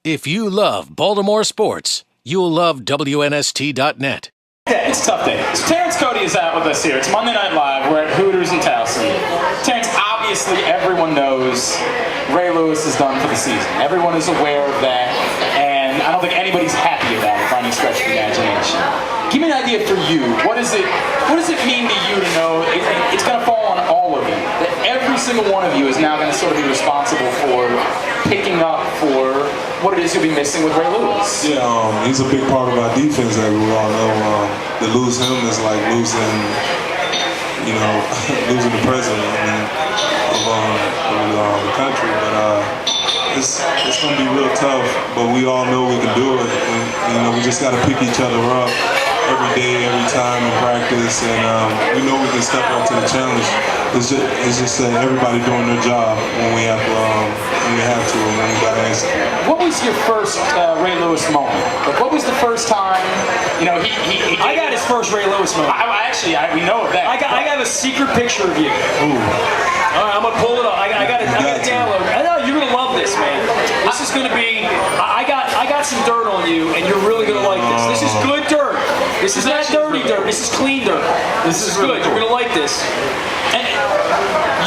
If you love Baltimore sports, you'll love WNST.net. Yeah, it's a tough day. So Terrence Cody is out with us here. It's Monday Night Live. We're at Hooters in Towson. Terrence, obviously everyone knows Ray Lewis is done for the season. Everyone is aware of that, and I don't think anybody's happy about it by any stretch of the imagination. Give me an idea for you. What does it mean to you to know it's going to fall on all of you? That every single one of you is now going to sort of be responsible for picking up for what it is you'll be missing with Ray Lewis. Yeah, he's a big part of our defense, as we all know. To lose him is like losing, losing the president of the country. But it's going to be real tough. But we all know we can do it. And, we just got to pick each other up every day, every time in practice, and we know we can step up to the challenge. It's just everybody doing their job when we have to, and when we got to answer. What was your first Ray Lewis moment? Like, what was the first time? I got his first Ray Lewis moment. We know of that. I got a secret picture of you. Ooh. All right, I'm gonna pull it up. I got to download it. I know you're gonna love this, man. This is gonna be. I got some dirt on you, and you're really gonna like this. This is good dirt. This is not dirty dirt. This is clean dirt. This is good. You're gonna like this. And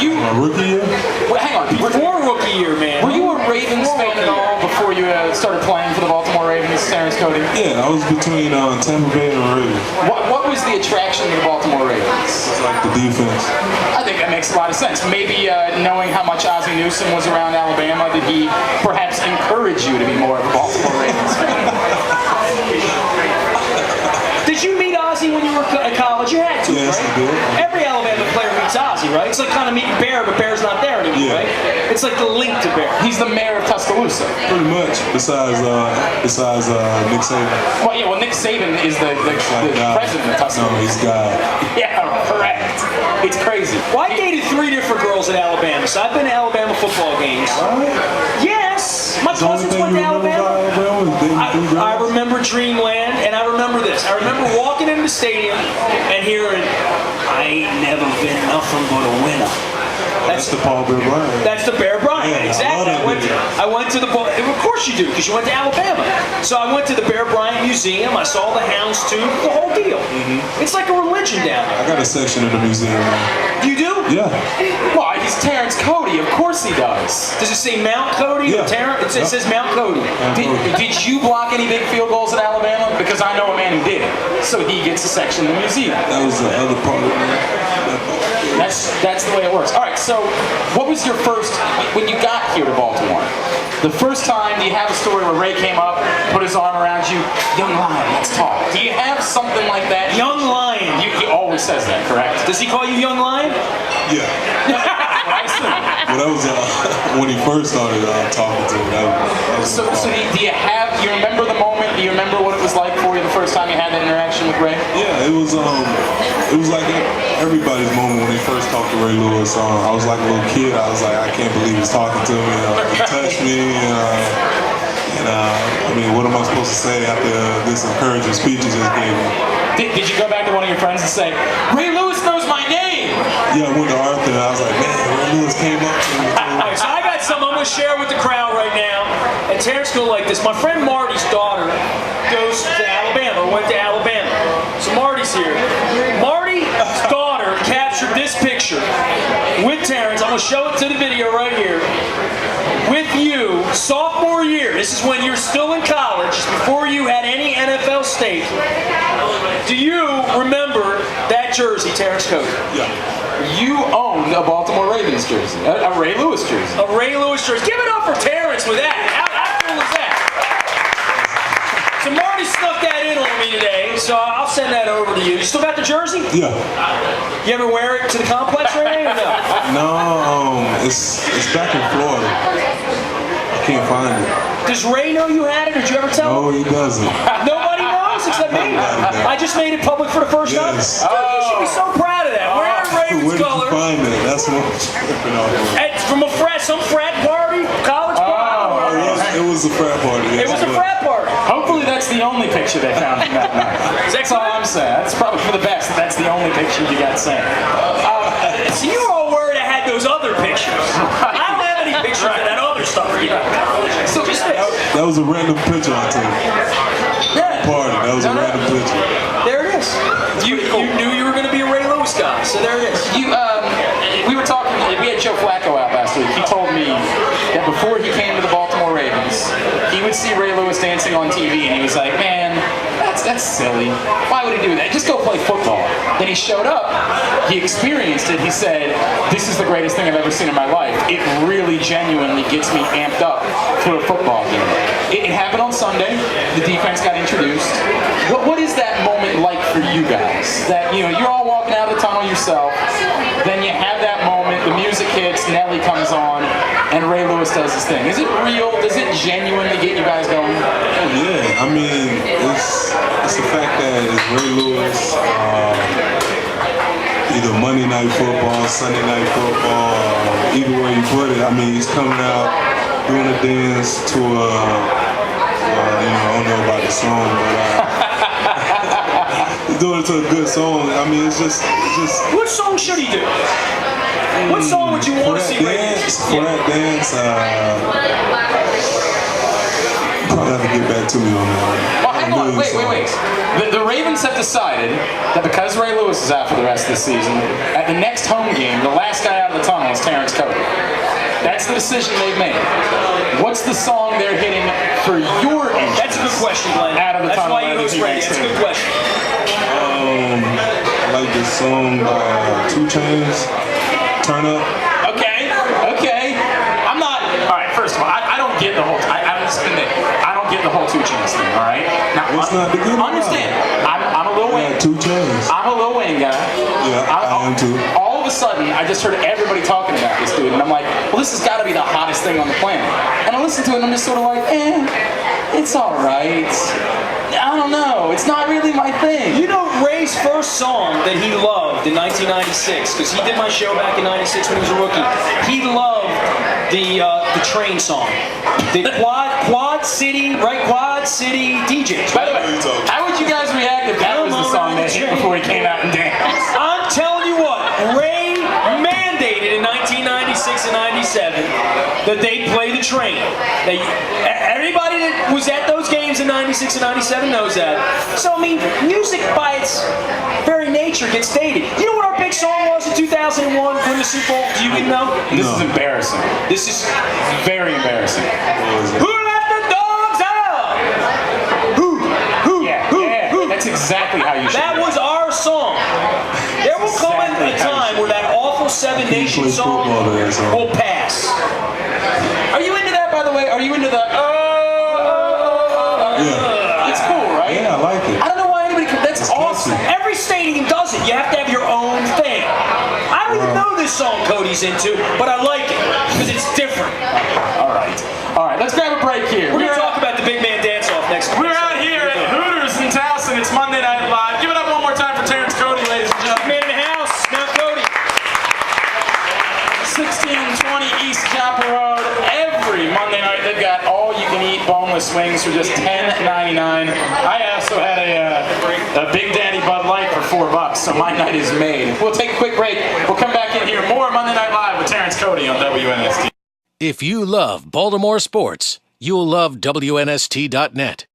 My rookie year? Well, hang on. Before rookie year, man. Were you a Ravens fan at all before you started playing for the Baltimore Ravens, Terrence Cody? Yeah, I was between Tampa Bay and the Ravens. What was the attraction to the Baltimore Ravens? It's like the defense. I think that makes a lot of sense. Maybe knowing how much Ozzie Newsome was around Alabama, did he perhaps encourage you to be more of a Baltimore Ravens fan? Did you meet Ozzie when you were at college? You had to, yes, right? I did. Every Alabama player meets Ozzie, right? It's like kind of meeting Bear, but Bear's not there anymore, right? It's like the link to Bear. He's the mayor of Tuscaloosa. Pretty much. Besides Nick Saban. Well, Nick Saban is the president of Tuscaloosa. No, he's God. Yeah, correct. It's crazy. Well, I dated 3 different girls in Alabama, so I've been to Alabama football games. Yes! My cousins went to Alabama. I remember Dreamland, and I remember this. I remember walking in the stadium and hearing, I ain't never been nothing but a winner. That's the Paul Bear Bryant. That's the Bear Bryant, yeah, exactly. I went to the, of course you do, because you went to Alabama. So I went to the Bear Bryant Museum, I saw the houndstooth, the whole deal. Mm-hmm. It's like a religion down there. I got a section in the museum. You do? Yeah. Why? He's Terrence Cody, of course he does. Does it say Mount Cody or Terrence? It says Mount Cody. Did you block any big field goals at Alabama? Because I know a man who did. So he gets a section in the museum. That was the other part of it. That's the way it works. All right, so what was your first, when you got here to Baltimore, the first time, do you have a story where Ray came up, put his arm around you, young lion, let's talk. Do you have something like that? Young lion. He always says that, correct? Does he call you young lion? Yeah. Well, that was when he first started talking to me. So do you remember the moment? Do you remember what it was like for you the first time you had that interaction with Ray? Yeah, it was like everybody's moment when they first talked to Ray Lewis. I was like a little kid. I was like, I can't believe he's talking to me. He touched me, and I mean, what am I supposed to say after this encouraging speech he just gave me? Did you go back to one of your friends and say, Ray Lewis knows my name? Yeah, I went to Arthur and I was like, man, Ray Lewis came up to me. Alright, so I got something I'm going to share with the crowd right now, and Terrence will like this. My friend Marty's daughter goes to Alabama, went to Alabama. So Marty's here. Marty's daughter captured this picture with Terrence. I'm going to show it to the video right here. With you, sophomore year. This is when you're still in college, before you had any NFL stake. Do you remember that jersey, Terrence Cody? Yeah. You owned a Baltimore Ravens jersey, a Ray Lewis jersey. A Ray Lewis jersey. Give it up for Terrence with that. How cool is that? So Marty snuck that in on me today, so I'll send that over to you. You still got the jersey? Yeah. You ever wear it to the complex or anything, or no? No, it's back in Florida. I can't find it. Does Ray know you had it, or did you ever tell him? No, he doesn't. Nobody knows except me. I just made it public for the first time. Yes. Dude, you should be so proud of that. Wearing Ravens Where did colors. you find it? That's what I'm tripping on. It's from some frat party, college party. It was a frat party. It was a frat party. Hopefully that's the only picture they found from that night. That's all I'm saying. That's probably for the best that that's the only picture you got sent. So you were all worried I had those other pictures. I don't have any any pictures of that other stuff. So just this. That was a random picture I took. Yeah. Party. That was a random picture. There it is. You knew you were going to be a Ray Lewis guy, so there it is. We were talking. We had Joe Flacco out last week. He told me that before he came to the Baltimore Ravens, he would see Ray Lewis dancing on TV, and he was like, "Man, that's silly. Why would he do that? Just go play football." Then he showed up. He experienced it. He said, "This is the greatest thing I've ever seen in my life. It really, genuinely gets me amped up for a football game." It happened on Sunday. The defense got introduced. What is that moment like for you guys? That you're all walking out of the tunnel yourself. Then you have that moment. The music hits. Nelly comes on, and Ray Lewis does his thing. Is it real? Does it genuinely get you guys going? Yeah, I mean, it's the fact that it's Ray Lewis, either Monday Night Football, Sunday Night Football, either way you put it. I mean, he's coming out doing a dance to I don't know about the song, but he's doing it to a good song. I mean, it's just. What song should he do? What song would you want to see Ray Lewis? For that dance, probably have to get back to me on that. Well, hang on, wait. The Ravens have decided that because Ray Lewis is out for the rest of the season, at the next home game, the last guy out of the tunnel is Terrence Cody. That's the decision they've made. What's the song they're hitting for your entrance? That's a good question, Glenn. Out of the That's tunnel. why you host radio. That's a good question. I like this song by 2 Chainz, Turn Up. Okay. I'm not. All right. First of all, I don't get the whole. I don't get the whole 2 Chainz thing. All right. Now, What's not the good one? understand. I'm a Lil Wayne. 2 Chainz. I'm a Lil Wayne guy. Yeah, I am too. All of a sudden, I just heard everybody talking about this dude, and I'm like, well, this has got to be the hottest thing on the planet. And I listen to it, and I'm just sort of like, it's all right. I don't know. It's not really my thing. You know Ray's first song that he loved in 1996, because he did my show back in '96 when he was a rookie. He loved the train song, the Quad City DJs. By the way, how would you guys react if that was the song that hit before he came out and danced? I'm telling you what, Ray mandated in 1996 and '97 that they play the train. Everybody that was at those games in '96 and '97 knows that. So I mean, music by its very nature gets dated. You know what our big song was in 2001 when the Super Bowl? Do you even know? This is embarrassing. This is very embarrassing. Who let the dogs out? Who? That's exactly how you should. That was our song. There will come a time where that awful Seven Nation song will pass. Are you into that, by the way? Are you into the Yeah. It's cool, right? Yeah, I like it. I don't know why anybody could. That's awesome. Every stadium does it. You have to have your own thing. I don't even know this song Cody's into, but I like it because it's different. All right. Let's grab a break here. We're going to talk about the big man dance-off next week. We're out here at Hooters in Towson. It's Monday Night Live. Give it up one more time for Terrence Cody, ladies and Big gentlemen. man in the house, now Cody. 1620 East Joppa Road. Every Monday night they've got all-you-can-eat boneless wings for just $10.99. I also had a Big Daddy Bud Light for $4, so my night is made. We'll take a quick break. We'll come back in here. More Monday Night Live with Terrence Cody on WNST. If you love Baltimore sports, you'll love WNST.net.